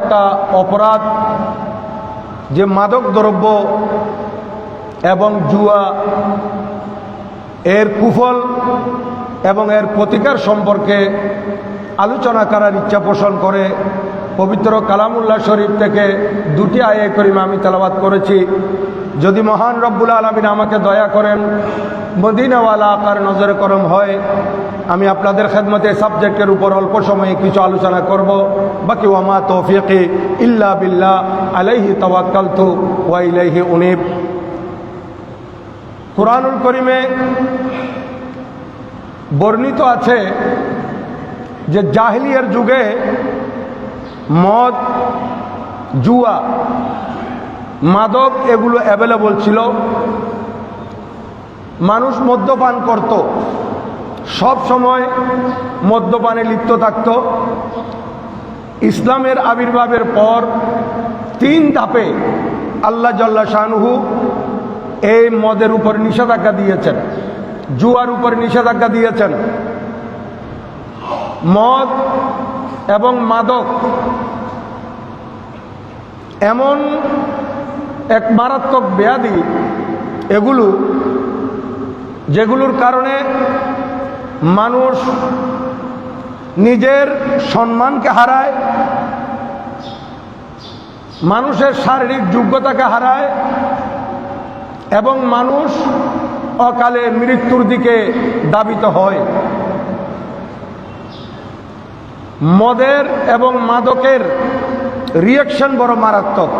একটা অপরাধ যে মাদক দ্রব্য এবং জুয়া এর কুফল এবং এর প্রতিকার সম্পর্কে আলোচনা করার ইচ্ছা পোষণ করে পবিত্র কালামুল্লাহ শরীফ থেকে দুটি আয়াত কারিমা আমি তেলাওয়াত করেছি। যদি মহান রব্বুল আলামিন আমাকে দয়া করেন, মদিনাওয়ালা আকার নজরে করম হয়, আমি আপনাদের খেদমতে সাবজেক্টের উপর অল্প সময়ে কিছু আলোচনা করব। বাকি ওয়ামা তৌফিকি ইল্লা বিল্লাহ, আলাইহি তাওয়াক্কালতু ওয়া ইলাইহি উনীব। কুরআনুল কারীমে বর্ণিত আছে যে জাহিলিয়ার যুগে মদ, জুয়া, মাদক এগুলো অ্যাভেলেবল ছিল। মানুষ মদ্যপান করত, সব সময় মদ্যপানে লিপ্ত থাকত। ইসলামের আবির্ভাবের পর 3 ধাপে আল্লাহ জাল্লা শানুহু এই মদের উপর নিষেধাজ্ঞা দিয়েছেন, জুয়ার উপর নিষেধাজ্ঞা দিয়েছেন। মদ এবং মাদক এমন এক মারাত্মক ব্যাধি এগুলো, যেগুলোর কারণে মানুষ নিজের সম্মানকে হারায়, মানুষের শারীরিক যোগ্যতাকে হারায় এবং মানুষ অকালে মৃত্যুর দিকে ধাবিত হয়। মদের এবং মাদকের রিয়াকশন বড় মারাত্মক।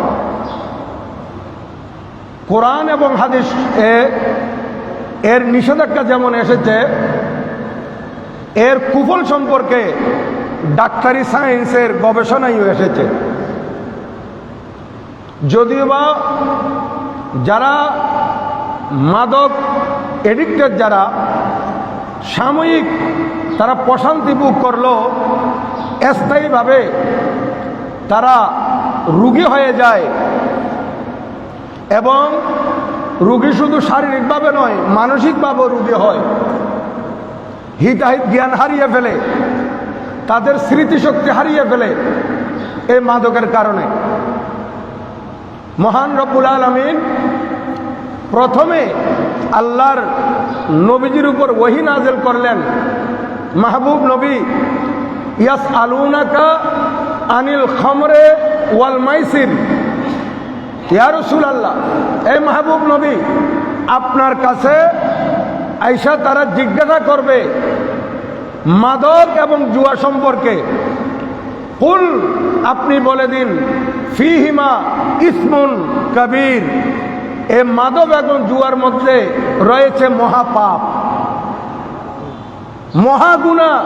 কোরআন এবং হাদিস এর নিষেধাজ্ঞা যেমন এসেছে, এর কুফল সম্পর্কে ডাক্তারি সায়েন্সের গবেষণাও এসেছে। যদিও বা যারা মাদক এডিক্টেড, যারা সাময়িক তারা প্রশান্তি ভোগ করলেও স্থায়ীভাবে তারা রোগী হয়ে যায় এবং রোগী শুধু শারীরিকভাবে নয়, মানসিকভাবেও রোগী হয়। হিতাহিত জ্ঞান হারিয়ে ফেলে, তাদের স্মৃতিশক্তি হারিয়ে ফেলে এই মাদকের কারণে। মহান রব্বুল আলামিন প্রথমে আল্লাহর নবীজির উপর ওহী নাযিল করলেন। মাহবুব নবী, ইয়াসআলুনাকা আনিল খামরে ওয়াল মাইসির, ইয়া রাসূলুল্লাহ, এই মাহবুব নবী, আপনার কাছে আয়েশা তারা জিজ্ঞাসা করবে মাদক এবং জুয়া সম্পর্কে। কুল, আপনি বলে দিন, ফিহিমা ইসমুন কবির, এই মাদক এবং জুয়ার মধ্যে রয়েছে মহাপাপ, মহাগুনাহ।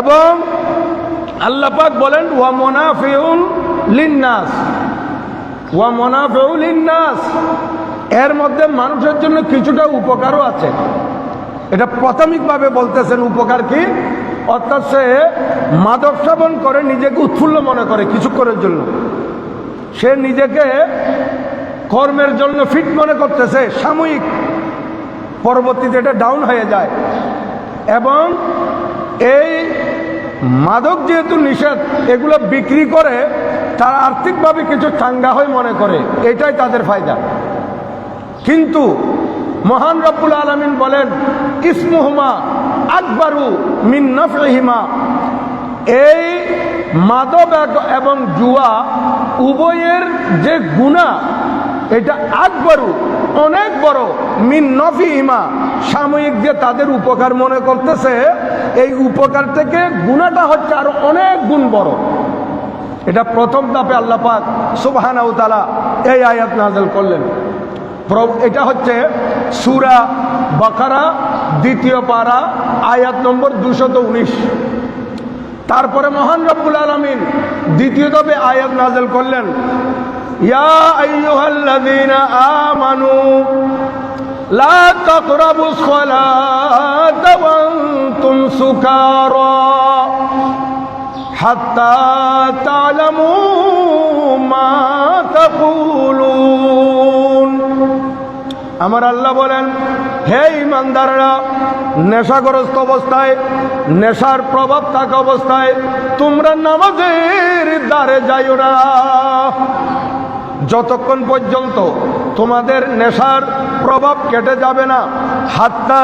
এবং আল্লাহ পাক বলেন ওয়া মুনাফিউন লিন্নাস, ওয়া মুনাফিউ লিন্নাস, এর মধ্যে মানুষের জন্য কিছুটা উপকারও আছে। এটা প্রাথমিকভাবে বলতেছেন উপকার কি, অর্থাৎ সে মাদক সেবন করে নিজেকে উৎফুল্ল মনে করে কিছুক্ষণের জন্য, সে নিজেকে কর্মের জন্য ফিট মনে করতেছে সাময়িক, পরবর্তীতে এটা ডাউন হয়ে যায়। এবং এই মাদক যেহেতু নিষেধ, এগুলো বিক্রি করে তারা আর্থিকভাবে কিছু চাঙ্গা হয় মনে করে, এটাই তাদের ফায়দা। কিন্তু মহান রব্বুল আলামিন বলেন ইসমুহুমা আকবারু মিন নাফইহিমা, এই মাদক এবং জুয়া উভয়ের যে গুনাহ, এটা আকবারু, অনেক বড়, মিন নাফইহিমা, সাময়িক যে তাদের উপকার মনে করতেছে, এই উপকার থেকে গুনাহটা হচ্ছে আরো অনেক গুণ বড়। এটা প্রথম ধাপে আল্লাহ পাক সুবহানাহু ওয়া তাআলা এই আয়াত নাযিল করলেন। এটা হচ্ছে সূরা বাকারা 2য় পারা আয়াত নম্বর 219। তারপরে মহান রব্বুল আলামিন দ্বিতীয় ধাপে আয়াত নাযিল করলেন, ইয়া আইয়ুহাল্লাযীনা আমানু লা তাকরাবুস সালাতা ওয়া আনতুম সুকারা হাত্তা তা'লামু মা তাকুলুন। আমার আল্লাহ বলেন, হে ঈমানদাররা, নেশাগ্রস্ত অবস্থায়, নেশার প্রভাব থাকা অবস্থায় তোমরা নামাজের দ্বারে যাইও না যতক্ষণ পর্যন্ত তোমাদের নেশার প্রভাব কেটে যাবে না। হাত্তা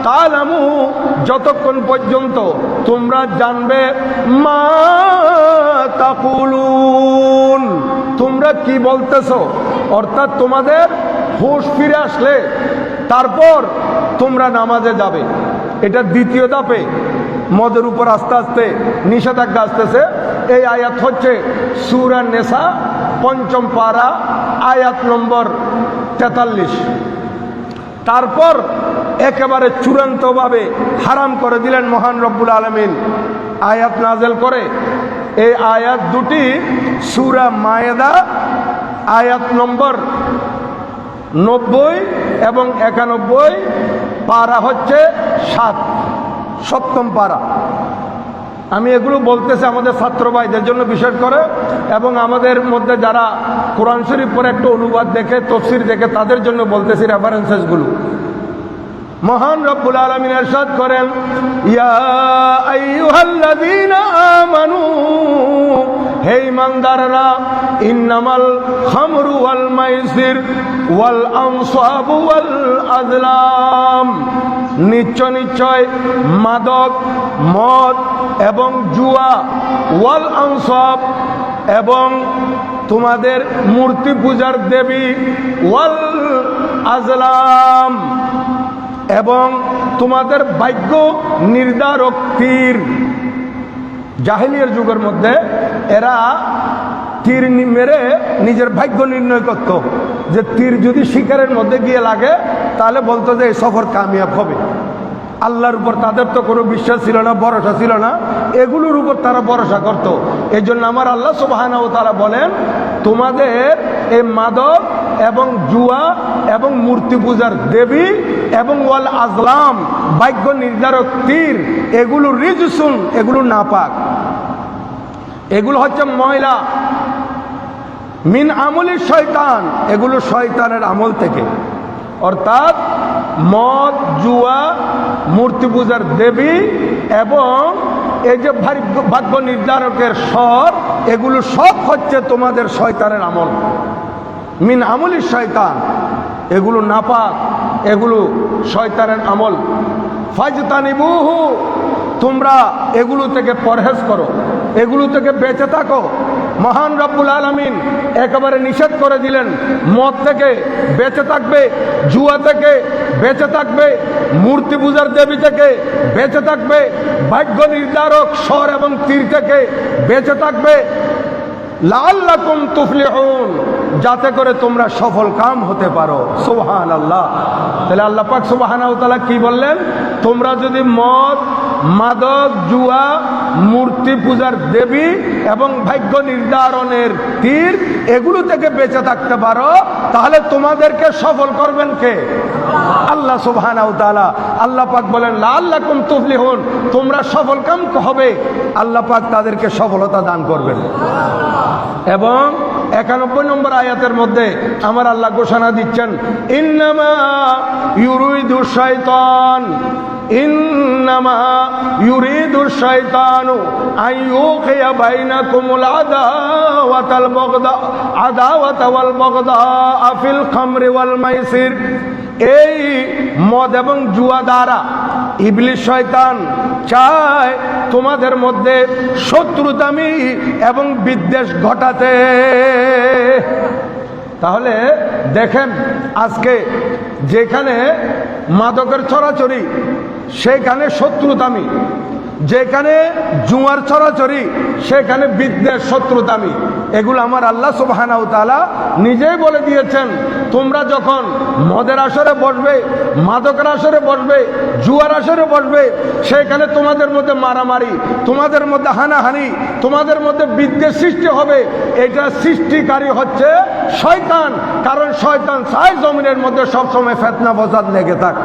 তালামু, যতক্ষণ পর্যন্ত তোমরা জানবে মা তাকুলুন, তোমরা কি বলতেছো। অর্থাৎ তোমাদের হুঁশ ফিরে আসলে তারপর তোমরা নামাজে যাবে। এটা দ্বিতীয় ধাপে মদের উপর আস্তে আস্তে নিষেধাজ্ঞা আসতেছে। এই আয়াত হচ্ছে সূরা নেসা ৫ম পারা আয়াত নম্বর ৪৩। তারপর একেবারে চূড়ান্তভাবে হারাম করে দিলেন মহান রব্বুল আলামিন আয়াত নাজেল করে। এই আয়াত দুটি সূরা মায়েদা আয়াত নম্বর ৯০ এবং ৯১, পারা হচ্ছে ৭ম পারা। আমি এগুলো বলতেছি আমাদের ছাত্র ভাইদের জন্য বিশেষ করে, এবং আমাদের মধ্যে যারা কোরআন শরীফ পরে একটু অনুবাদ দেখে, তফসির দেখে, তাদের জন্য বলতেছি রেফারেন্সেসগুলো। মহান রব্বুল আলামিন ইরশাদ করেন, ইয়া আইয়ুহাল্লাযীনা আমানু, হে ঈমানদাররা, ইন্নামাল খামরু ওয়াল মাইসির ওয়াল আনসাবু ওয়াল আযলাম, নিশ্চয় মাদক, মদ এবং জুয়া, ওয়াল আনসাব এবং তোমাদের মূর্তি পূজার দেবী, ওয়াল আযলাম এবং তোমাদের ভাগ্য নির্ধারক তীর। জাহেলিয়ার যুগের মধ্যে এরা তীর মেরে নিজের ভাগ্য নির্ণয় করত, যে তীর যদি শিকারের মধ্যে গিয়ে লাগে তাহলে বলতো যে এই সফর কামিয়াব হবে। আল্লাহর উপর তাদের তো কোনো বিশ্বাস ছিল না, ভরসা ছিল না, এগুলোর উপর তারা ভরসা করত। এই জন্য আমার আল্লাহ সুবহানাহু ওয়া তাআলা বলেন, তোমাদের এই মাদক এবং জুয়া এবং মূর্তি পূজার দেবী এবং ওয়াল আজলাম, ভাগ্য নির্ধারক তীর, এগুলো রিজসুন, এগুলো নাপাক, এগুলো হচ্ছে ময়লা, মিন আমলি শয়তান, এগুলো শয়তানের আমল থেকে। অর্থাৎ মদ, জুয়া, মূর্তি পূজার দেবী এবং এই যে ভাগ্য নির্ধারকের স্বর, এগুলো সব হচ্ছে তোমাদের শয়তানের আমল, মিন আমলি শয়তান, এগুলো নাপাক, এগুলো শয়তানের আমল। ফাজতানিবুহু, তোমরা এগুলো থেকে পরহেজ করো, এগুলো থেকে বেঁচে থাকো। মহান রব্বুল আলামিন একেবারে নিষেধ করে দিলেন, মদ থেকে বেঁচে থাকবে, জুয়া থেকে বেঁচে থাকবে, মূর্তি পূজার দেবী থেকে বেঁচে থাকবে, ভাগ্য নির্ধারক স্বর এবং তীর থেকে বেঁচে থাকবে, লাআল্লাকুম তুফলিহুন, যাতে করে তোমরা সফল কাম হতে পারো। সুবহানাল্লাহ। তাহলে আল্লাহ পাক সুবহানাহু ওয়া তাআলা কি বললেন, তোমরা যদি মদ, মাদক, জুয়া, মূর্তি পূজার দেবী এবং ভাগ্য নির্ধারণের তীর, এগুলো থেকে বেঁচে থাকতে পারো, তাহলে তোমাদেরকে সফল করবেন কে? আল্লাহ সুবহানাহু ওয়া তাআলা। আল্লাহ পাক বলেন, লাআল্লাকুম তুফলিহুন, তোমরা সফল কাম হবে, আল্লাহ পাক তাদেরকে সফলতা দান করবেন। এবং ৯১ নম্বর আয়াতের মধ্যে আমার আল্লাহ ঘোষণা দিচ্ছেন, ইন্নামা ইউরিদু শাইতান, ইন্নামা ইউরিদু শাইতানু আইয়ুকিয়া বাইনাকুমুল আদাওয়াতা ওয়াল বাগদা ফিল খামরি ওয়াল মাইসির। এই মদ এবং জুয়া দ্বারা ইবলিস শয়তান চায় তোমাদের মধ্যে শত্রুতামি এবং বিদ্বেষ ঘটাতে। তাহলে দেখেন, আজকে যেখানে মাদকের ছড়াছড়ি সেখানে শত্রুতামি, যেখানে জুয়ার ছড়াছড়ি সেখানে বিদ্বেষ, শত্রুতামি, এগুলো আমার আল্লাহ সুবহানাহু ওয়া তাআলা নিজেই বলে দিয়েছেন। তোমরা যখন মদের আসরে বসবে, মাদকের আসরে বসবে, জুয়ার আসরে বসবে, সেখানে তোমাদের মধ্যে মারামারি, তোমাদের মধ্যে হানাহানি, তোমাদের মধ্যে বিদ্বেষ সৃষ্টি হবে। এটা সৃষ্টিকারী হচ্ছে শয়তান, কারণ শয়তান চায় জমিনের মধ্যে সবসময় ফিতনা ফসাদ লেগে থাক।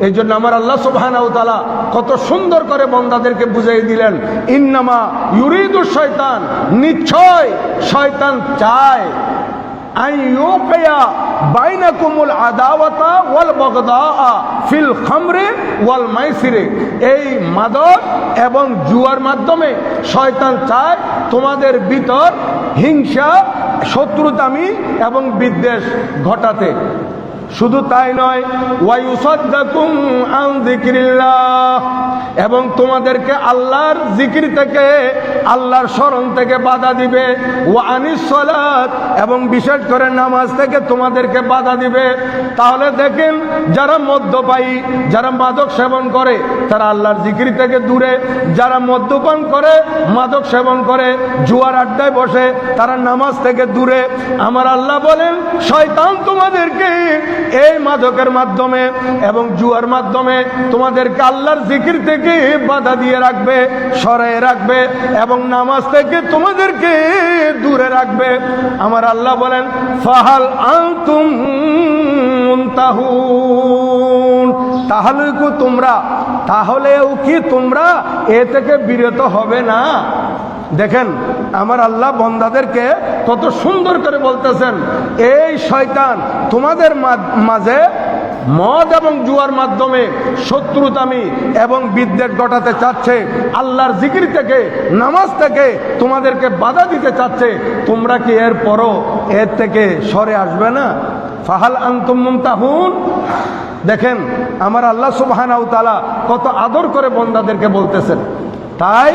এই জন্য আমার আল্লাহ সুবহানাহু ওয়া তাআলা কত সুন্দর করে বান্দাদেরকে বুঝিয়ে দিলেন, ইন্নামা ইউরিদু শয়তান, নিশ্চয় শয়তান চায় আইয়ুকিয়া বাইনাকুমুল আদাওয়াতা ওয়াল বাগদা ফিল খামরি ওয়াল মাইসিরে, এই মাদক এবং জুয়ার মাধ্যমে শয়তান চায় তোমাদের ভিতর হিংসা, শত্রুতামি এবং বিদ্বেষ ঘটাতে। শুধু তাই নয়, ওয়ায়ুসাদ্দাকুম আন যিকরিল্লাহ, এবং তোমাদেরকে আল্লাহর জিকির থেকে, আল্লাহর স্মরণ থেকে বাধা দিবে। ওয়া আনিস সালাত, এবং বিশেষ করে নামাজ থেকে তোমাদেরকে বাধা দিবে। তাহলে দেখেন, যারা মদ্যপায়ী, যারা মাদক সেবন করে, তারা আল্লাহর জিকির থেকে দূরে। যারা মদ্যপান করে, মাদক সেবন করে, জুয়ার আড্ডায় বসে, তারা নামাজ থেকে দূরে। আমার আল্লাহ বলেন, শয়তান তোমাদেরকে এই মাদকের মাধ্যমে এবং জুয়ার মাধ্যমে তোমাদেরকে আল্লাহর জিকির থেকে বাধা দিয়ে রাখবে, সরায়ে রাখবে, এবং নামাজ থেকে তোমাদেরকে দূরে রাখবে। আমার আল্লাহ বলেন, ফাহাল আনতুম মুনতাহুন, তাহলেও কি তোমরা এ থেকে বিরত হবে না? দেখেন, আমার আল্লাহ বন্দাদেরকে কত সুন্দর করে বলতেছেন, এই শয়তান তোমাদের মাঝে মদ এবং জুয়ার মাধ্যমে শত্রুতামি এবং বিদ্বেষ ঘটাতে চাচ্ছে, আল্লাহর জিকির থেকে, নামাজ থেকে তোমাদেরকে বাধা দিতে চাচ্ছে। তোমরা কি এর পরও এর থেকে সরে আসবে না? ফাহাল আনতুম মুনতাহুন। দেখেন, আমার আল্লাহ সুবহানাহু ওয়া তাআলা কত আদর করে বন্দাদেরকে বলতেছেন। তাই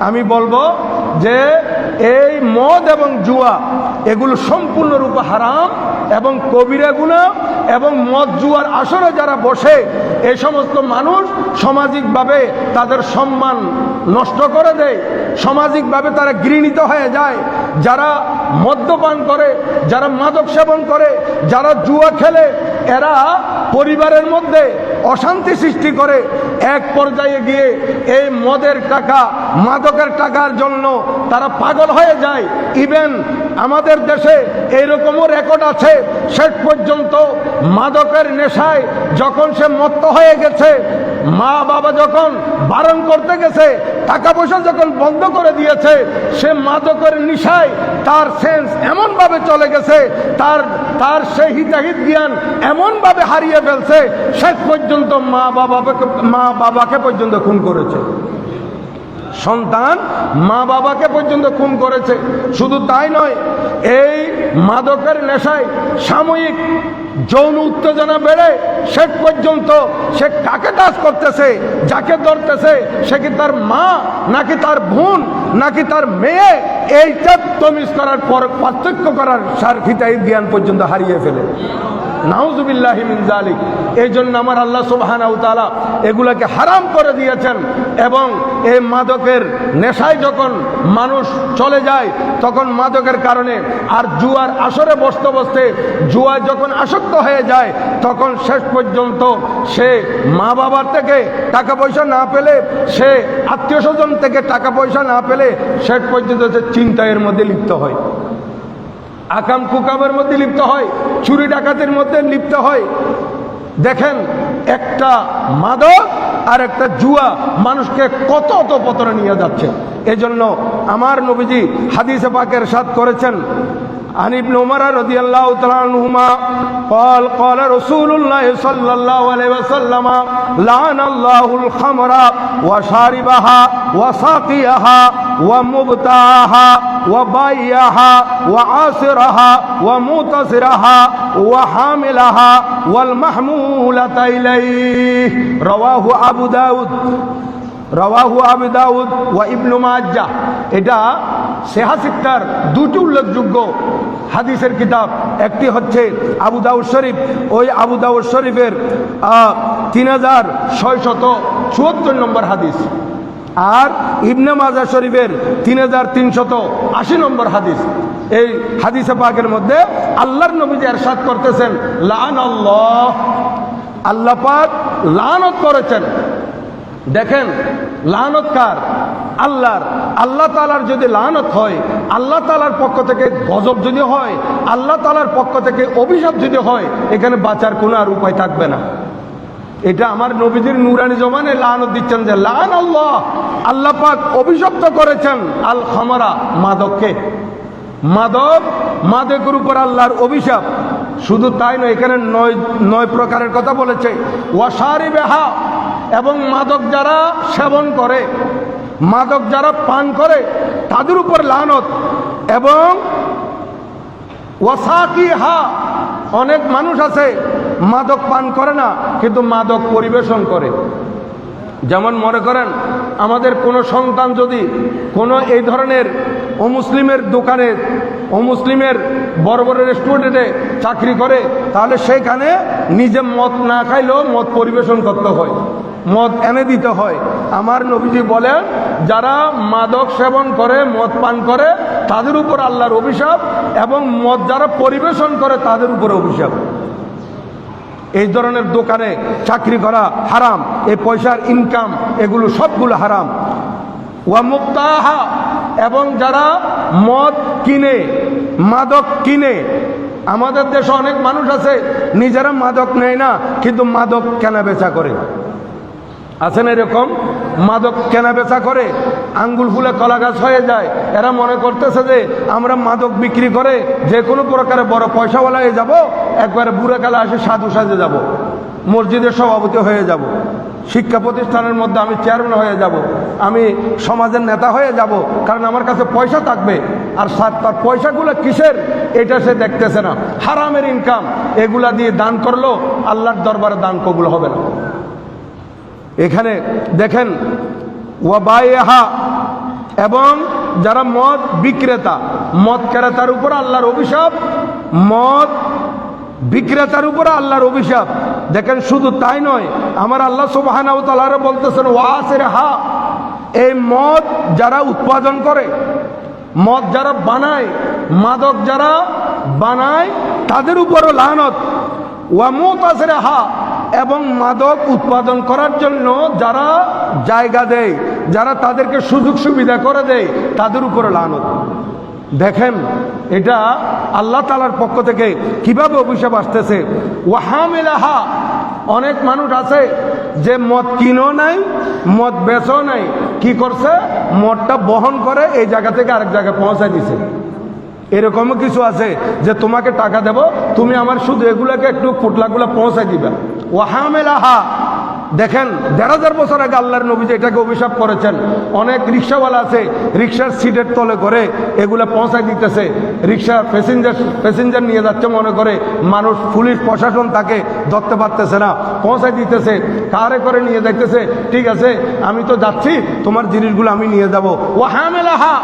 আমি বলবো যে এই মদ এবং জুয়া এগুলো সম্পূর্ণরূপে হারাম এবং কবিরা গুনাহ, এবং মদ জুয়ার আসরে যারা বসে, এই সমস্ত মানুষ সামাজিকভাবে তাদের সম্মান নষ্ট করে দেয়, সামাজিকভাবে তারা ঘৃণিত হয়ে যায়। যারা মদ্যপান করে, যারা মাদক সেবন করে, যারা জুয়া খেলে, এরা পরিবারের মধ্যে অশান্তি সৃষ্টি করে। এক পর্যায়ে গিয়ে এই মদের টাকা, মাদকের টাকার জন্য তারা পাগল হয়ে যায়। ইভেন আমাদের দেশে এইরকমও রেকর্ড আছে, শেষ পর্যন্ত মাদকের নেশায় যখন সে মত্ত হয়ে গেছে, মা বাবা যখন বারণ করতে গেছে, টাকা পয়সা যখন বন্ধ করে দিয়েছে, সে মাদকের নেশায় তার সেন্স এমনভাবে চলে গেছে, তার সেই হিতাহিত জ্ঞান এমনভাবে হারিয়ে ফেলছে, শেষ পর্যন্ত মা বাবাকে পর্যন্ত খুন করেছে। সন্তান মা বাবাকে পর্যন্ত খুন করেছে। শুধু তাই নয়, এই মাদকের নেশায় সাময়িক যৌন উত্তেজনা বেড়ে শেষ পর্যন্ত সে কাকে টাচ করতেছে, যাকে ধরতেছে, সে কি তার মা নাকি তার বোন নাকি তার মেয়ে, এইটা তমিজ করার পর পার্থক্য করার হিতাহিত জ্ঞান পর্যন্ত হারিয়ে ফেলে। নাউজুবিল্লাহি মিন যালিক। এই জন্য আমার আল্লাহ সুবহানাহু ওয়া তাআলা এগুলাকে হারাম করে দিয়েছেন। এবং এই মাদকের নেশায় যখন মানুষ চলে যায়, তখন মাদকের কারণে আর জুয়ার আসরে বসতে বসতে জুয়ায় যখন আসক্ত হয়ে যায়, তখন শেষ পর্যন্ত সে মা বাবার থেকে টাকা পয়সা না পেলে, সে আত্মীয় স্বজন থেকে টাকা পয়সা না পেলে, শেষ পর্যন্ত সে চিন্তায়ের মধ্যে লিপ্ত হয়, আকাম কুকামের মধ্যে লিপ্ত হয়, চুরি ডাকাতির মধ্যে লিপ্ত হয়। দেখেন, একটা মাদক আর একটা জুয়া মানুষকে কত অধঃপতনে নিয়ে যাচ্ছে। এজন্য আমার নবীজি হাদিসে পাকে ইরশাদ করেছেন, عن ابن عمر رضي الله تعالى عنهما قال قال رسول الله صلى الله عليه وسلم لعن الله الخمر وشاربها وساقيها ومبتاعها وبيعها وعاصرها ومتصرها وحاملها والمحمولة إليه رواه أبو داود ওয়া ইবনু মাজ্জাহ। এটা সিহাহ দুটি উল্লেখযোগ্য হাদিসের কিতাব। একটি হচ্ছে আবু দাউদ শরীফ, ওই আবু দাউদ শরীফের 3674 নম্বর হাদিস, আর ইবনে মাজাহ শরীফের 3380 নম্বর হাদিস। এই হাদিসে পাকের মধ্যে আল্লাহর নবী ইরশাদ করতেছেন, লাআনাল্লাহ, আল্লাহ পাক লানত করেছেন। দেখেন, লানত কার? আল্লাহর। আল্লাহ তাআলার যদি লানত হয়, আল্লাহ তাআলার পক্ষ থেকে গজব যদি হয়, আল্লাহ তাআলার পক্ষ থেকে অভিশাপ যদি হয়, এখানে বাঁচার কোনো আর উপায় থাকবে না। এটা আমার নবীজির নূরানি জবানে লানত দিচ্ছেন যে লান আল্লাহ, আল্লাহ পাক অভিশপ্ত করেছেন আল খামারা, মাদককে। মাদকের উপর আল্লাহর অভিশাপ। শুধু তাই নয়, এখানে নয় প্রকারের কথা বলেছে। ওয়াশারিবেহা, এবং মাদক যারা সেবন করে, মাদক যারা পান করে তাদের উপর লানত। এবং ওয়াসাকিহা, অনেক মানুষ আছে মাদক পান করে না কিন্তু মাদক পরিবেশন করে। যেমন মনে করেন আমাদের কোনো সন্তান যদি কোনো এই ধরনের অমুসলিমের দোকানে, অমুসলিমের বড় বড় রেস্টুরেন্টে চাকরি করে, তাহলে সেখানে নিজে মদ না খাইলেও মদ পরিবেশন করতে হয়, মদ এনে দিতে হয়। আমার নবীজি বলেন যারা মাদক সেবন করে, মদ পান করে তাদের উপর আল্লাহর অভিশাপ, এবং মদ যারা পরিবেশন করে তাদের উপর অভিশাপ। এই ধরনের দোকানে চাকরি করা হারাম, এই পয়সার ইনকাম এগুলো সবগুলো হারাম। ওয়া মুক্তাহা, এবং যারা মদ কিনে, মাদক কিনে, আমাদের দেশে অনেক মানুষ আছে নিজেরা মাদক নেয় না কিন্তু মাদক কেনা বেচা করে। আছেন এরকম, মাদক কেনা বেচা করে, আঙ্গুল ফুলে কলা গাছ হয়ে যায়। এরা মনে করতেছে যে আমরা মাদক বিক্রি করে যে কোনো প্রকারে বড় পয়সাওয়ালা হয়ে যাব, একবারে বুড়া কালে আসে সাধু সাজে যাব, মসজিদের সভাপতি হয়ে যাব, শিক্ষা প্রতিষ্ঠানের মধ্যে আমি চেয়ারম্যান হয়ে যাব, আমি সমাজের নেতা হয়ে যাব, কারণ আমার কাছে পয়সা থাকবে। আর তার পয়সাগুলো কিসের এটা সে দেখতেছে না, হারামের ইনকাম। এগুলা দিয়ে দান করলো আল্লাহর দরবারে দান কবুল হবে না। এখানে দেখেন ওয়াবাইহা, এবং যারা মদ বিক্রেতা, মদ ক্রেতার উপর আল্লাহর অভিশাপ, মদ বিক্রেতার উপর আল্লাহর অভিশাপ। দেখেন শুধু তাই নয়, আমার আল্লাহ সুবহানাহু ওয়া তাআলা বলতেছেন ওয়াসিরহা, এই মদ যারা উৎপাদন করে, মদ যারা বানায়, মাদক যারা বানায় তাদের উপরও লানত। ওয়া মুতাসিরহা, এবং মাদক উৎপাদন করার জন্য যারা জায়গা দেয়, যারা তাদেরকে সুযোগ সুবিধা করে দেয় তাদের উপরে লানত। দেখেন এটা আল্লাহ তাআলার পক্ষ থেকে কিভাবে অভিশাপ আসতেছে। ওয়াহামিলাহা, অনেক মানুষ আছে যে মদ কিনো নাই, মদ বেচও নাই, কি করছে মদটা বহন করে এই জায়গা থেকে আরেক জায়গায় পৌঁছায় দিছে। এরকমও কিছু আছে যে তোমাকে টাকা দেব, তুমি আমার শুধু এগুলাকে একটু পোটলাগুলো পৌঁছায় দিবা। ওয়াহামিলাহা, দেখেন ১৫০০ বছর আগে আল্লাহর নবী এটাকে অভিশাপ করেছেন। অনেক রিক্সাওয়ালা আছে রিক্সার সিটের তলে করে এগুলা পৌঁছায় দিতেছে, রিক্সা প্যাসেঞ্জার নিয়ে যাচ্ছে মনে করে, মানুষ পুলিশ প্রশাসন তাকে ধরতে পারতেছে না, পৌঁছায় দিতেছে, কারে করে নিয়ে যাইতেছে, ঠিক আছে আমি তো যাচ্ছি, তোমার জিনিসগুলো আমি নিয়ে যাব। ওয়াহামিলাহা,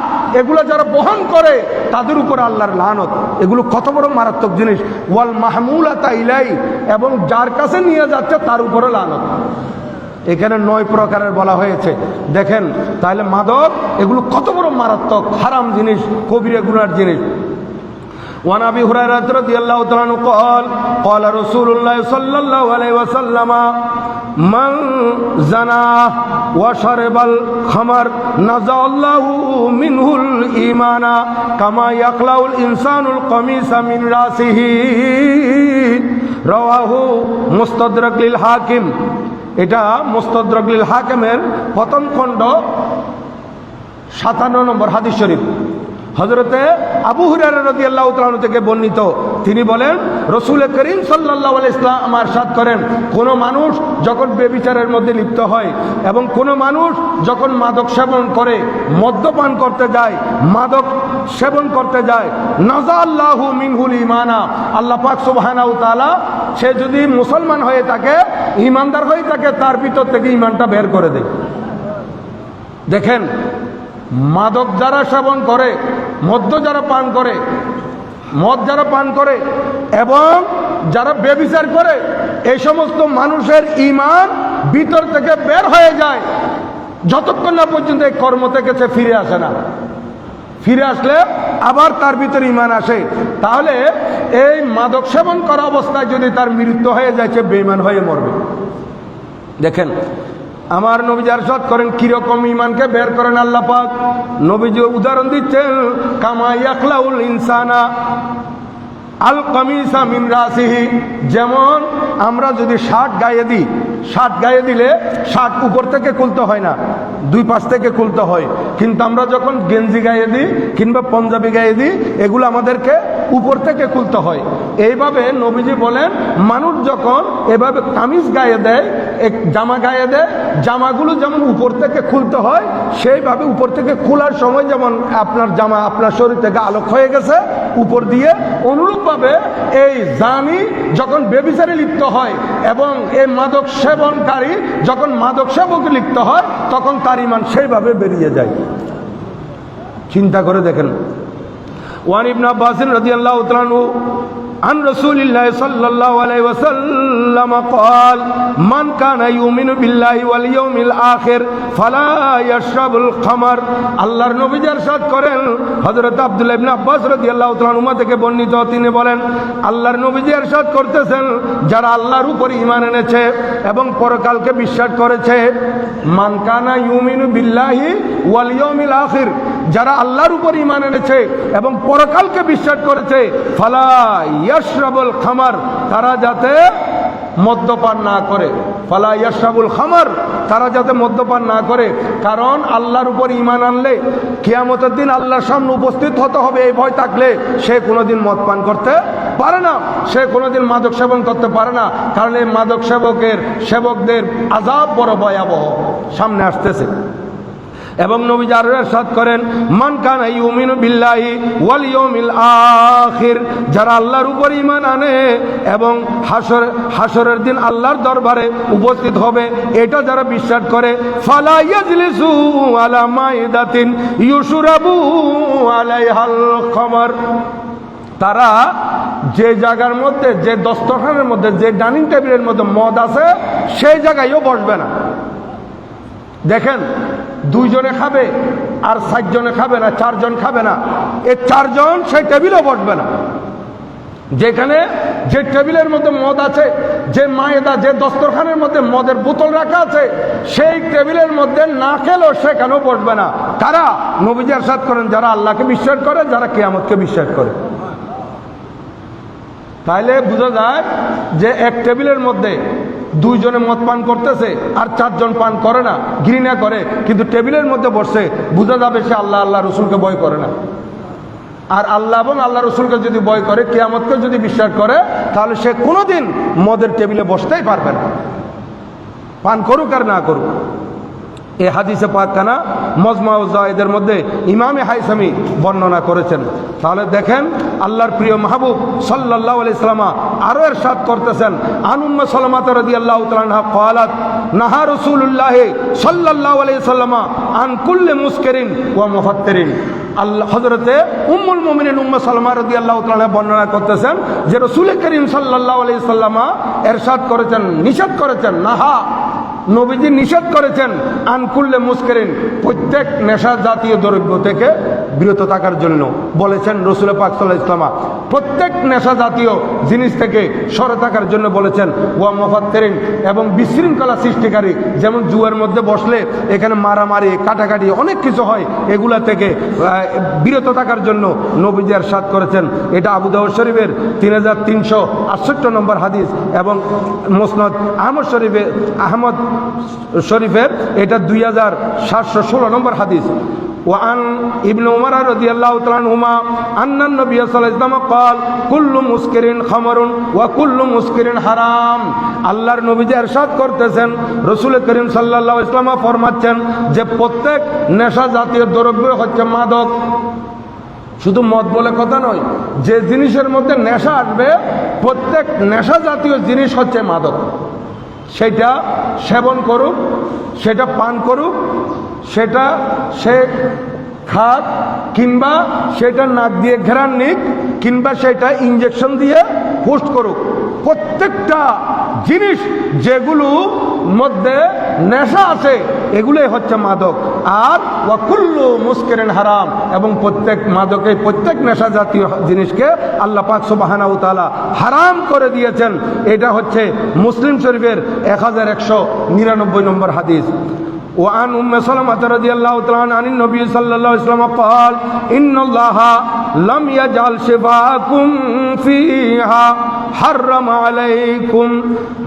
এগুলো যারা বহন করে তাদের উপর আল্লাহর লানত। এগুলো কত বড় মারাত্মক জিনিস। ওয়াল মাহমুলাতা ইলাই, এবং যার কাছে নিয়ে যাচ্ছে তার উপরে লানত। এখানে ৯ প্রকারের বলা হয়েছে। দেখেন তাহলে মাদক এগুলো কত বড় মারাত্মক হারাম জিনিস, কবিরা গুনার জিনিস। وعن ابي هريره رضي الله تعالى عنه قال قال رسول الله صلى الله عليه وسلم من زنا وشرب الخمر نزع الله منه الايمان كما يخلع الانسان القميص من راسه رواه মুস্তাদরাক লিল হাকিম। এটা মুস্তাদরাক লিল হাকিমের প্রথম খণ্ড ৫৭ নম্বর হাদিস শরীফ। হযরতে আবু হুরায়রা রাদিয়াল্লাহু তাআলা আনহু থেকে বর্ণিত, তিনি বলেন রাসূল করিম সাল্লাল্লাহু আলাইহি ওয়াসাল্লাম ইরশাদ করেন, কোন মানুষ যখন ব্যভিচারের মধ্যে লিপ্ত হয় এবং কোন মানুষ যখন মাদক সেবন করে, মদ্যপান করতে যায়, মাদক সেবন করতে যায়, নাযাল্লাহু মিনহুল ঈমানা, আল্লাহ পাক সুবহানাহু ওয়া তাআলা সে যদি মুসলমান হয়ে থাকে, ঈমানদার হয়ে থাকে, তার ভিতর থেকে ঈমানটা বের করে দেয়। দেখেন মাদক যারা সেবন করে, মদ্য যারা পান করে, মদ যারা পান করে এবং যারা ব্যভিচার করে, এই সমস্ত মানুষের ঈমান ভিতর থেকে বের হয়ে যায় যতক্ষণ না পর্যন্ত এই কর্ম থেকে সে ফিরে আসে না। ফিরে আসলে আবার তার ভিতরে ঈমান আসে। তাহলে এই মাদক সেবন করা অবস্থায় যদি তার মৃত্যু হয়ে যায়, সে বেঈমান হয়ে মরবে। দেখেন আমার নবীজি ইরশাদ করেন কিরকম ঈমানকে বের করেন আল্লাহ পাক। নবীজি উদাহরণ দিচ্ছেন, কামা ইয়াখলাউল ইনসানা আল কামিসা মিন রাসিহি, যেমন আমরা যদি শার্ট গায়ে দিই, শার্ট গায়ে দিলে শার্ট উপর থেকে খুলতে হয় না, দুই পাশ থেকে খুলতে হয়, কিন্তু আমরা যখন গেঞ্জি গায়ে দিই কিংবা পাঞ্জাবি গায়ে দিই এগুলো আমাদেরকে উপর থেকে খুলতে হয়। এইভাবে নবীজি বলেন মানুষ যখন এভাবে কামিজ গায়ে দেয়, এক জামা গায়ে দেয়, জামাগুলো যেমন উপর থেকে খুলতে হয় সেইভাবে উপর থেকে খোলার সময় যেমন আপনার জামা আপনার শরীর থেকে আলোক হয়ে গেছে উপর দিয়ে, অনুরূপভাবে এই জানি যখন ব্যভিচারে লিপ্ত হয় এবং এই মাদক সেবনকারী যখন মাদক সেবকে লিপ্ত হয় তখন তার ঈমান সেইভাবে বেরিয়ে যায়। চিন্তা করে দেখেন। ওয়ান ইবনে আব্বাস রাদিয়াল্লাহু তাআলা আনহু عن رسول الله صلى الله عليه وسلم قال من كان يؤمن بالله واليوم الآخر فلا يشرب الخمر। আল্লাহর নবী ইরশাদ করেন, হযরত আব্দুল্লাহ ইবনে আব্বাস রাদিয়াল্লাহু তাআলা আনহু থেকে বর্ণিত, তিনি বলেন আল্লাহর নবী ইরশাদ করতেছেন যারা আল্লাহর উপর ঈমান এনেছে এবং পরকালকে বিশ্বাস করেছে, মান কানা ইউমিনু বিল্লাহি ওয়াল ইয়াউমিল আখির, যারা আল্লাহর উপর ঈমান এনেছে এবং পরকালকে বিশ্বাস করেছে, ফালা ইয়াশরাবুল খামার, তারা যাতে মদ্যপান না করে, ফালা ইয়াশরাবুল খামার, তারা যাতে মদ্যপান না করে। কারণ আল্লাহর উপর ঈমান আনলে কিয়ামতের দিন আল্লাহর সামনে উপস্থিত হতে হবে এই ভয় থাকলে সে কোনোদিন মদ পান করতে পারে না, সে কোনোদিন মাদক সেবন করতে পারে না। কারণ এই মাদক সেবকদের আযাব বড় ভয়াবহ সামনে আসতেছে। এবং নবী আরো ইরশাদ করেন, মান কানা ইউমিনু বিল্লাহি ওয়াল ইয়াউমিল আখির, যারা আল্লাহর উপর ঈমান আনে এবং হাসরের দিন আল্লাহর দরবারে উপস্থিত হবে এটা যারা বিশ্বাস করে, ফালা ইয়াজলিসু আলা মাইদাতিন ইউশরাবু আলাইহাল খামার, তারা যে জায়গার মধ্যে, যে দস্তরখানের মধ্যে, যে ডাইনিং টেবিলের মধ্যে মদ আছে সেই জায়গায়ও বসবে না। দেখেন, দুইজনে খাবে আর 4 জনে খাবে না, 4 জন খাবে না, এই 4 জন সেই টেবিলেও বসবে না। যেখানে যে টেবিলের মধ্যে মদ আছে, যে মায়েদা, যে দস্তরখানের মধ্যে মদের বোতল রাখা আছে সেই টেবিলের মধ্যে না খেলেও সেখানেও বসবে না। কারা? নবীজি ইরশাদ করেন যারা আল্লাহকে বিশ্বাস করে, যারা কিয়ামতকে বিশ্বাস করে। তাইলে বোঝা যায় যে এক টেবিলের মধ্যে 2 জনে মদ পান করতেছে আর 4 জন পান করে না, ঘৃণা করে, কিন্তু টেবিলের মধ্যে বসে, বোঝা যাবে সে আল্লাহ রসুলকে ভয় করে না। আর আল্লাহ এবং আল্লাহ রসুলকে যদি ভয় করে, কিয়ামতকে যদি বিশ্বাস করে, তাহলে সে কোনোদিন মদের টেবিলে বসতেই পারবে না, পান করুক আর না করুক। এই হাদিসে পাকখানা মজমা ও জায়েদের মধ্যে ইমামে হাইসামি বর্ণনা করেছেন। তাহলে দেখেন আল্লাহর প্রিয় মাহবুব সাল্লাল্লাহু আলাইহি সাল্লাম আরো ইরশাদ করতেছেন, আন উম্মে সালামা রাদিয়াল্লাহু তাআলা আনহা ক্বালাত নাহা রাসূলুল্লাহ সাল্লাল্লাহু আলাইহি সাল্লাম আন কুল্লি মুসকিরিন ওয়া মুফাত্তিরিন। আল্লাহ হযরতে উম্মুল মুমিনিন উম্মে সালামা রাদিয়াল্লাহু তাআলা বর্ণনা করতেছেন যে রাসূল করিম সাল্লাল্লাহু আলাইহি সাল্লাম ইরশাদ করেছেন, নিষেধ করেছেন, নাহা নবীজি নিষেধ করেছেন, আনকুল্লে মুসকিরিন, প্রত্যেক নেশা জাতীয় দ্রব্য থেকে বিরত থাকার জন্য বলেছেন রাসূল পাক সাল্লাল্লাহু আলাইহি ওয়াসাল্লাম। প্রত্যেক নেশা জাতীয় জিনিস থেকে সরে থাকার জন্য বলেছেন, ওয়া মুফাত্তিরিন, এবং বিশৃঙ্খলা সৃষ্টিকারী, যেমন জুয়ার মধ্যে বসলে এখানে মারামারি কাটাকাটি অনেক কিছু হয়, এগুলা থেকে বিরত থাকার জন্য নবীজি ইরশাদ করেছেন। এটা আবু দাউদ শরীফের 3368 নম্বর হাদিস এবং মুসনাদ আহমদ শরীফের এটা 2716 নম্বর হাদিস। وعن ابن عمر رضي الله تعالى عنهما أن النبي صلى الله عليه وسلم قال كل مسكر خمر وكل مسكر حرام। আল্লাহর নবী যে ইরশাদ করতেছেন, রাসূল করিম সাল্লাল্লাহু আলাইহি ওয়াসাল্লাম ফরমাচ্ছেন যে প্রত্যেক নেশা জাতীয় দ্রব্য হচ্ছে মাদক। শুধু মদ বলে কথা নয়, যে জিনিসের মধ্যে নেশা আসবে প্রত্যেক নেশা জাতীয় জিনিস হচ্ছে মাদক। সেটা সেবন করুক, সেটা পান করুক, সেটা সে খাক, কিংবা সেটা নাক দিয়ে ঘেরান নিক, কিংবা সেটা ইঞ্জেকশন দিয়ে পোস্ট করুক, প্রত্যেকটা জিনিস যেগুলো মধ্যে নেশা আছে এগুলোই হচ্ছে মাদক। আর ওয়াকুল্লু মুসকিরিন হারাম, এবং প্রত্যেক মাদকে, প্রত্যেক নেশা জাতীয় জিনিসকে আল্লাহ পাক সুবহানাহু ওয়া তাআলা হারাম করে দিয়েছেন। এটা হচ্ছে মুসলিম শরীফের 1199 নম্বর হাদিস। وعن أم سلمة رضي الله تعالى عن النبي صلى الله عليه وسلم قال إن الله لم يجعل شفاءكم فيها হাররামা আলাইকুম।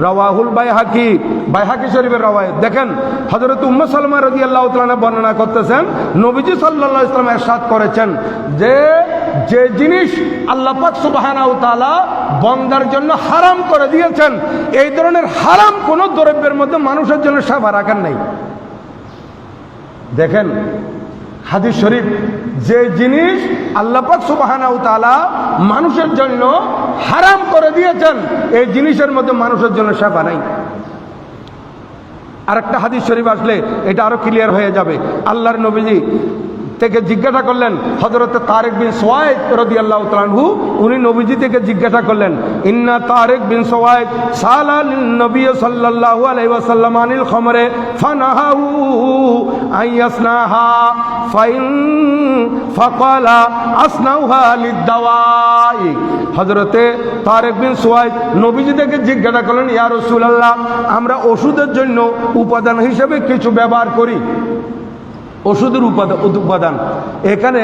রাওয়াহুল বাইহাকি, বাইহাকি শরীফের রাওয়ায়াত। দেখেন হযরত উম্মে সালমা রাদিয়াল্লাহু তাআলা বর্ণনা করতেছেন, নবীজি সাল্লাল্লাহু আলাইহি ওয়াসাল্লাম ইরশাদ করেছেন যে যে জিনিস আল্লাহ পাক সুবহানাহু ওয়া তাআলা বান্দার জন্য হারাম করে দিয়েছেন, এই ধরনের হারাম কোন দ্রব্যের মধ্যে মানুষের জন্য সাফা রাখার নাই। দেখেন হাদিস শরীফ, যে জিনিস আল্লাহ পাক সুবহানাহু ওয়া তাআলা মানুষের জন্য হারাম করে দিয়েছেন, এই জিনিসের মধ্যে মানুষের জন্য সাফা নাই। আরেকটা হাদিস শরীফ আসলে এটা আরো ক্লিয়ার হয়ে যাবে। আল্লাহর নবীজি থেকে জিজ্ঞাসা করলেন, হযরত তারিক বিন সুওয়াইদ রাদিয়াল্লাহু তাআলা আনহু, উনি নবীজি থেকে জিজ্ঞাসা করলেন, ইন্না তারিক বিন সুওয়াইদ সালাল নবী সাল্লাল্লাহু আলাইহি ওয়াসাল্লাম আনিল খামরে ফানাহু আইয়াসনাহা ফাইন ফাকালা আসনাউহা লিদাওয়াই। হযরতে তারিক বিন সুওয়াইদ নবীজি থেকে জিজ্ঞাসা করলেন, ইয়া রাসূলুল্লাহ, আমরা ওষুধের জন্য উপাদান হিসেবে কিছু ব্যবহার করি, ওষুধের উপাদান। এখানে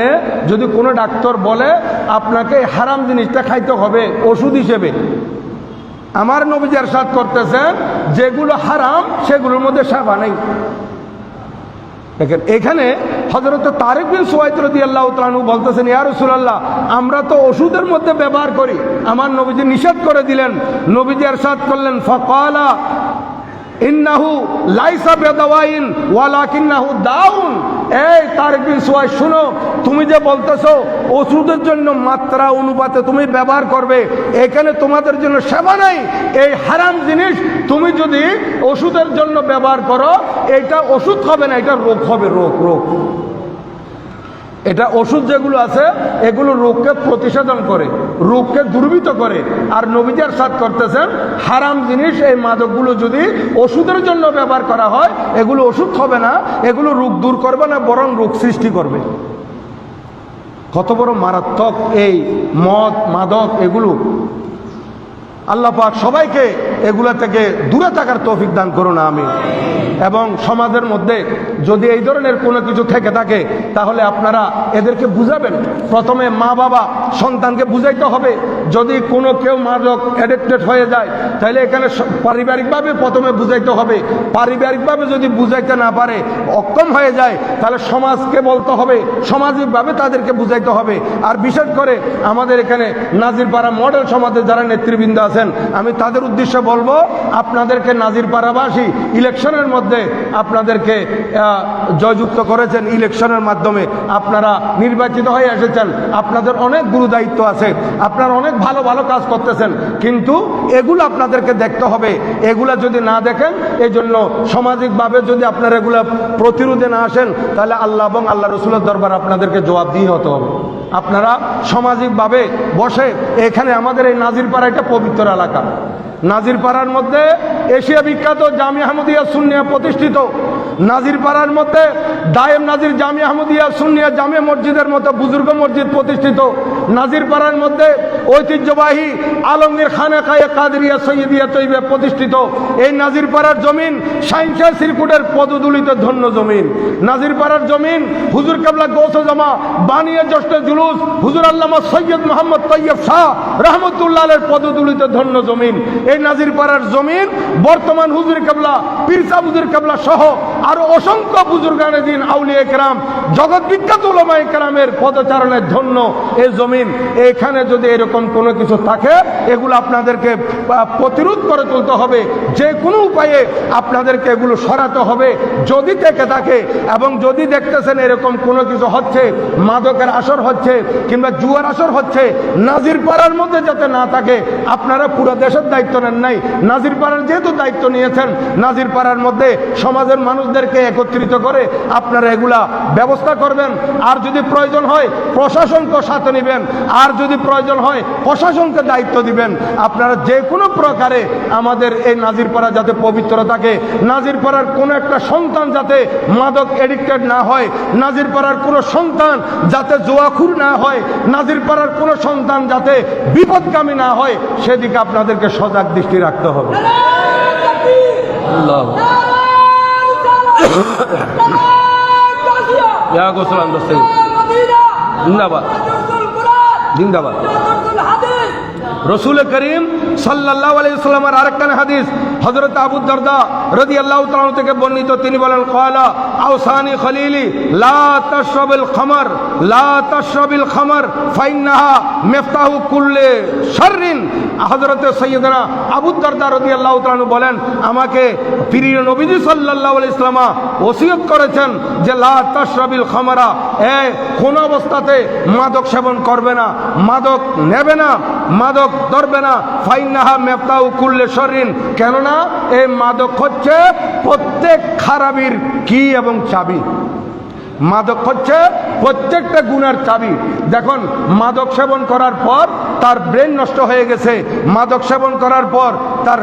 যদি কোনো ডাক্তার বলে আপনাকে হারাম জিনিসটা খাইতে হবে ওষুধ হিসেবে, আমার নবীজি ইরশাদ করতেছেন যেগুলো হারাম সেগুলোর মধ্যে সাফা নেই। দেখেন এখানে হযরত তারিক বিন সুওয়াইদ রাদিয়াল্লাহু তাআলা আনহু বলতেছেন, ইয়া রাসূলুল্লাহ, আমরা তো ওষুধের মধ্যে ব্যবহার করি, আমার নবীজি নিষেধ করে দিলেন। নবীজি ইরশাদ করলেন, ফাকালা ইন্নাহু লাইসা বিদাওয়াইন ওয়ালাকিন্নাহু দাউন। এই তারিক বিন সুওয়াইদ, শুনো, তুমি যে বলতেছো ওষুধের জন্য মাত্রা অনুপাতে তুমি ব্যবহার করবে, এখানে তোমাদের জন্য সেবা নাই। এই হারাম জিনিস তুমি যদি ওষুধের জন্য ব্যবহার করো, এটা ওষুধ হবে না, এটা রোগ হবে, রোগ। এটা ওষুধ যেগুলো আছে এগুলো রোগকে প্রতিষেধন করে, রোগকে দুর্বৃত করে। আর নবীজি ইরশাদ করতেছেন হারাম জিনিস, এই মাদকগুলো যদি ওষুধের জন্য ব্যবহার করা হয়, এগুলো ওষুধ হবে না, এগুলো রোগ দূর করবে না, বরং রোগ সৃষ্টি করবে। কত বড় মারাত্মক এই মদ মাদক এগুলো। আল্লাহ পাক সবাইকে এগুলা থেকে দূরে থাকার তৌফিক দান করুন, আমিন। এবং সমাজের মধ্যে যদি এই ধরনের কোনো কিছু থেকে থাকে, তাহলে আপনারা এদেরকে বুঝাবেন। প্রথমে মা বাবা সন্তানকে বুঝাইতে হবে। যদি কোনো কেউ মাদক অ্যাডিক্টেড হয়ে যায়, তাহলে এখানে পারিবারিকভাবে প্রথমে বুঝাইতে হবে। পারিবারিকভাবে যদি বুঝাইতে না পারে, অক্ষম হয়ে যায়, তাহলে সমাজকে বলতে হবে, সামাজিকভাবে তাদেরকে বুঝাইতে হবে। আর বিশেষ করে আমাদের এখানে নাজিরপাড়া মডেল সমাজের যারা নেতৃবৃন্দ আছেন, আমি তাদের উদ্দেশ্যে বলবো, আপনাদেরকে নাজিরপাড়াবাসী ইলেকশনের মধ্যে আপনাদেরকে জয়যুক্ত করেছেন, ইলেকশনের মাধ্যমে আপনারা নির্বাচিত হয়ে এসেছেন। আপনাদের অনেক গুরু দায়িত্ব আছে, আপনারা অনেক ভালো ভালো কাজ করতেছেন, কিন্তু এগুলো আপনাদেরকে দেখতে হবে। এগুলা যদি না দেখেন, এই জন্য সামাজিকভাবে যদি আপনারা এগুলা প্রতিরোধে না আসেন, তাহলে আল্লাহ এবং আল্লাহ রসুলের দরবার আপনাদেরকে জবাবদিহি হতে হবে। আপনারা সামাজিকভাবে বসে, এখানে আমাদের এই নাজিরপাড়া একটা পবিত্র এলাকা। নাজিরপাড়ার মধ্যে এশিয়া বিখ্যাত জামিয়া আহমদিয়া সুন্নিয়া প্রতিষ্ঠিত। নাজিরপাড়ার মধ্যে দায়েম নাজির জামিয়া আহমদিয়া সুন্নিয়া জামিয়া মসজিদের মতো বুজুর্গ মসজিদ প্রতিষ্ঠিত। নাজিরপাড়ার মধ্যে ঐতিহ্যবাহী আলমগীর খানেকায়ে কাদেরিয়া সৈয়দিয়া তৈবা প্রতিষ্ঠিত। এই নাজিরপাড়ার জমিন সাইন্সের সিরকুটের পদদুলিত ধন্য জমিন। নাজিরপাড়ার জমিন হুজুর কেবলা গৌস জামা বানিয়ে জশ্নে জুলুস হুজুর আল্লামা সৈয়দ মোহাম্মদ তৈয়ব শাহ রহমতুল্লাহ আলের পদদুলিত ধন্য জমিন। এই নাজিরপাড়ার জমিন বর্তমান হুজুর কেবলা পীরসা হুজুর কেবলা সহ আরো অসংখ্য বুজুর্গানে দিন আউলিয়া কেরাম জগৎ বিখ্যাত উলামায়ে কেরামের পদচারণের ধন্য এই জমিন। এখানে যদি এরকম কোনো কিছু থাকে, এগুলো আপনাদেরকে প্রতিরোধ করে তুলতে হবে। যে কোনো উপায়ে আপনাদেরকে এগুলো সরাতে হবে যদি থেকে থাকে। এবং যদি দেখতেছেন এরকম কোনো কিছু হচ্ছে, মাদকের আসর হচ্ছে কিংবা জুয়ার আসর হচ্ছে, নাজিরপাড়ার মধ্যে যাতে না থাকে। আপনারা পুরো দেশের দায়িত্ব নেন নাই, নাজিরপাড়ার যেহেতু দায়িত্ব নিয়েছেন, নাজিরপাড়ার মধ্যে সমাজের মানুষদেরকে একত্রিত করে আপনারা এগুলা ব্যবস্থা করবেন। আর যদি প্রয়োজন হয় প্রশাসনকে সাথে নেবেন, আর যদি প্রয়োজন হয় প্রশাসনকে দায়িত্ব দিবেন। আপনারা যে কোনো প্রকারে আমাদের এই নাজিরপাড়া যাতে পবিত্র থাকে, নাজিরপাড়ার কোনো একটা সন্তান যাতে মাদক এডিক্টেড না হয়, নাজিরপাড়ার কোনো সন্তান যাতে জুয়াখুর না হয়, নাজিরপাড়ার কোনো সন্তান যাতে বিপদগামী না হয়, সেদিকে আপনাদেরকে সজাগ দৃষ্টি রাখতে হবে। আল্লাহ জিন্দাবাদ জিন্দাবাদ। রসুল করিম সাল্লাল্লাহু আলাইহি ওয়াসাল্লামের আরেকখানা হাদিস হযরত আবু দারদা রাদিয়াল্লাহু তাআলা থেকে বর্ণিত, তিনি বলেন ক্বালা আওসানি খলিলি লা তাশরাবিল খামর লা তাশরাবিল খামর ফাইন্নাহা মিফতাহু কুল্লি শাররিন। হযরত সাইয়্যিদানা আবু দারদা রাদিয়াল্লাহু তাআলা বলেন, আমাকে প্রিয় নবীজি সাল্লাল্লাহু আলাইহি ওয়াসাল্লাম ওসিয়ত করেছেন যে লা তাশরাবিল খামরা, কোন অবস্থাতে মাদক সেবন করবে না, মাদক নেবে না, মাদক ধরবে না। ফাইন্নাহা মিফতাহু কুল্লি শাররিন, কেননা এই মাদক হচ্ছে প্রত্যেক খারাপির কি এবং চাবি। মাদক হচ্ছে প্রত্যেকটা গুনার চাবি। দেখুন, মাদক সেবন করার পর তার ব্রেন নষ্ট হয়ে গেছে, মাদক সেবন করার পর তার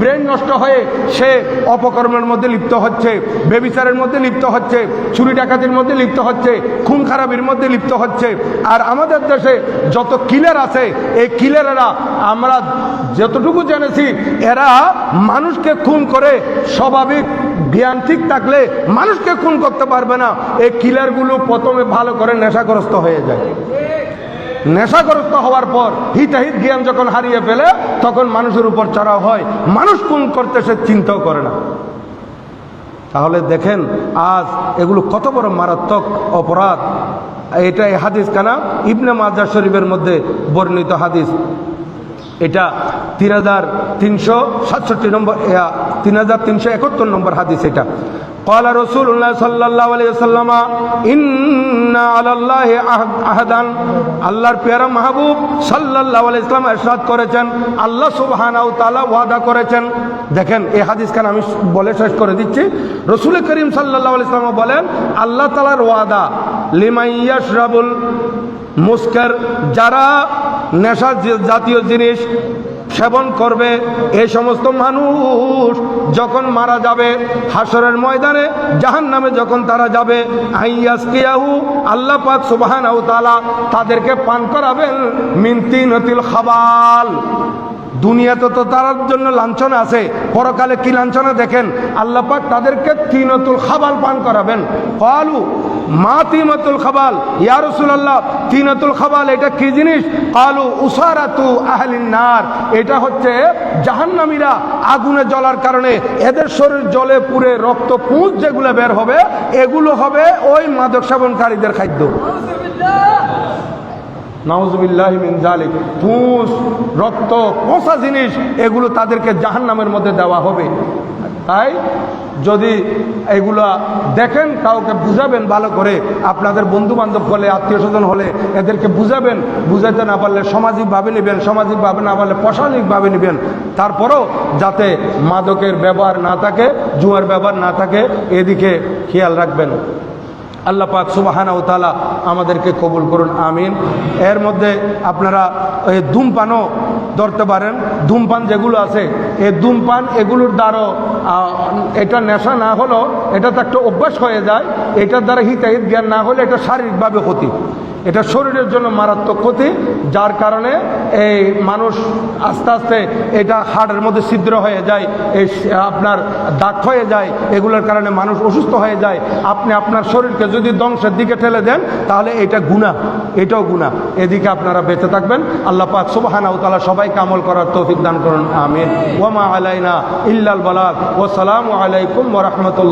ব্রেন নষ্ট হয়ে সে অপকর্মের মধ্যে লিপ্ত হচ্ছে, ব্যভিচারের মধ্যে লিপ্ত হচ্ছে, চুরি ডাকাতির মধ্যে লিপ্ত হচ্ছে, খুন খারাপির মধ্যে লিপ্ত হচ্ছে। আর আমাদের দেশে যত কিলার আছে, এই কিলারেরা আমরা যতটুকু জেনেছি, এরা মানুষকে খুন করে স্বাভাবিক জ্ঞান ঠিক থাকলে মানুষকে খুন করতে পারবে না। এই কিলারগুলো প্রথমে ভালো করে নেশাগ্রস্ত হয়ে যায়। নেশাগ্রস্ত হওয়ার পর হিতাহিত জ্ঞান যখন হারিয়ে ফেলে, তখন মানুষের উপর চড়াও হয়, মানুষ খুন করতে সে চিন্তাও করে না। তাহলে দেখেন আজ এগুলো কত বড় মারাত্মক অপরাধ। এটা এই হাদিস কানা ইবনে মাজাহ শরীফের মধ্যে বর্ণিত হাদিস। এটা 3367 নম্বর 3371 নম্বর হাদিস। এটা قال رسول الله صلى الله عليه وسلم إن على الله عهدا, আল্লাহর প্যারা মাহবুব সাল্লাল্লাহু আলাইহি ওয়াসাল্লাম ইরশাদ করেছেন, আল্লাহ সুবহানাহু ওয়া তাআলা ওয়াদা করেছেন। দেখেন এই হাদিসখান আমি বলে শেষ করে দিচ্ছি। রাসূল করিম সাল্লাল্লাহু আলাইহি ওয়াসাল্লাম বলেন, আল্লাহ তাআলার ওয়াদা লিমান ইয়াশরাবুল মুসকার, যারা নেশা জাতীয় জিনিস সেবন করবে, এই সমস্ত মানুষ যখন মারা যাবে, হাসরের ময়দানে জাহান্নামে যখন তারা যাবে, আইয়াসকিয়াহু, আল্লাহ পাক সুবহানাহু ওয়া তাআলা তাদেরকে পান করাবেন মিন তিনাতিল খাবাল। দুনিয়াতে তো তার জন্য লাঞ্ছনা আছে, পরকালে কি লাঞ্ছনা দেখেন। আল্লাহ পাক তাদেরকে তিনাতুল খাবাল পান করাবেন। ক্বালু মা তিনাতুল খাবাল, ইয়া রাসূলুল্লাহ তিনাতুল খাবাল এটা কি জিনিস? ক্বালু উসারাতু আহলিন নার, এটা হচ্ছে জাহান্নামীরা আগুনে জ্বলার কারণে এদের শরীর জ্বলে পুড়ে রক্ত পুঁজ যেগুলো বের হবে, এগুলো হবে ওই মাদক সেবনকারীদের খাদ্য। নাউযুবিল্লাহি মিন যালিক, পুঁজ রক্ত পচা জিনিস এগুলো তাদেরকে জাহান্নামের মধ্যে দেওয়া হবে। তাই যদি এগুলা দেখেন, কাউকে বুঝাবেন ভালো করে, আপনাদের বন্ধু বান্ধব হলে, আত্মীয় স্বজন হলে এদেরকে বুঝাবেন। বুঝাইতে না পারলে সামাজিকভাবে নেবেন, সামাজিকভাবে না পারলে প্রশাসনিকভাবে নেবেন। তারপরও যাতে মাদকের ব্যবহার না থাকে, জুয়ার ব্যবহার না থাকে, এদিকে খেয়াল রাখবেন। আল্লাহ পাক সুবহানাহু ওয়া তাআলা আমাদেরকে কবুল করুন, আমিন। এর মধ্যে আপনারা এই ধূমপানও ধরতে পারেন। ধূমপান যেগুলো আছে, এই ধূমপান এগুলোর দ্বারা এটা নেশা না হলেও এটা তো একটা অভ্যাস হয়ে যায়। এটার দ্বারা হিতাহিত জ্ঞান না হলে এটা শারীরিকভাবে ক্ষতি, এটা শরীরের জন্য মারাত্মক ক্ষতি, যার কারণে এই মানুষ আস্তে আস্তে এটা হাড়ের মধ্যে ছিদ্র হয়ে যায়, এই আপনার দাগ হয়ে যায়, এগুলোর কারণে মানুষ অসুস্থ হয়ে যায়। আপনি আপনার শরীরকে যদি ধ্বংসের দিকে ঠেলে দেন, তাহলে এটা গুনাহ, এটাও গুনাহ। এদিকে আপনারা বেঁচে থাকবেন। আল্লাহ পাক সুবহানাহু ওয়া তাআলা সবাইকে আমল করার তৌফিক দান করুন, আমিন। ওয়া মা আলাইনা ইল্লাল বালাগ। ওয়া সালামু আলাইকুম ওয়া রাহমাতুল্লাহ।